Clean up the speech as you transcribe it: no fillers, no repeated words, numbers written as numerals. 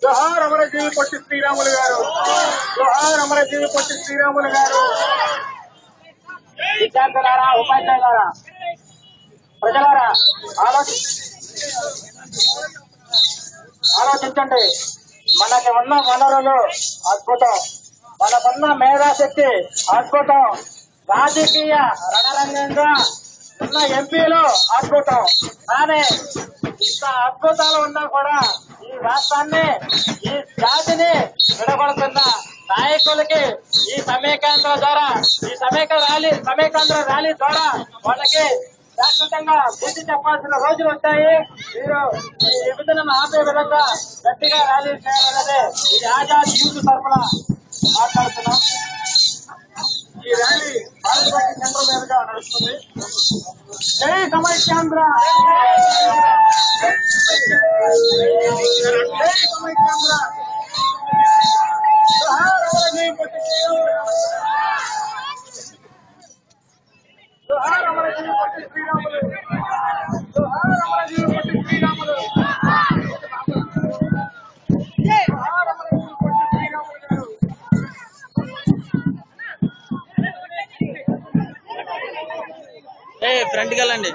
జోహార్ అమరజీవి పొట్టి శ్రీరాములు గారు, జోహార్ అమరజీవి పొట్టి శ్రీరాములు గారు. విద్యార్థులారా, ఉపాధ్యాయులారా, ప్రజలారా, ఆలోచించండి. మనకి ఉన్న వనరులు అద్భుతం, మనకున్న మేధాశక్తి అద్భుతం, రాజకీయ రణరంగంగా ఉన్న ఎంపీలు అద్భుతం. కానీ ఇంత అద్భుతాలు ఉన్నా కూడా ఈ రాష్ట్రాన్ని, ఈ జాతిని విడగొడుతున్న నాయకులకి ఈ సమీకరణ ద్వారా, ఈ సమీకరణ ర్యాలీ ద్వారా వాళ్ళకి శాశ్వతంగా బుద్ధి చెప్పాల్సిన రోజులు వచ్చాయి. మీరు ఈ విభజనను ఆపే విధంగా గట్టిగా ర్యాలీ చేయాలన్నదే ఇది ఆజాద్ యూత్ తరఫున మాట్లాడుతున్నాం. ఈ ర్యాలీ భారతదేశ కేంద్రం మీదుగా నడుస్తుంది. జై సమైక్యాంధ్ర, జై సమైక్యాంధ్ర, జోహార్ అమరజీవి పొట్టి శ్రీరాములు, జోహార్ అమరజీవి పొట్టి శ్రీరాములు, జోహార్ అమరజీవి పొట్టి శ్రీరాములు, జోహార్ అమరజీవి పొట్టి శ్రీరాములు గారు. ఫ్రంట్కి వెళ్ళండి.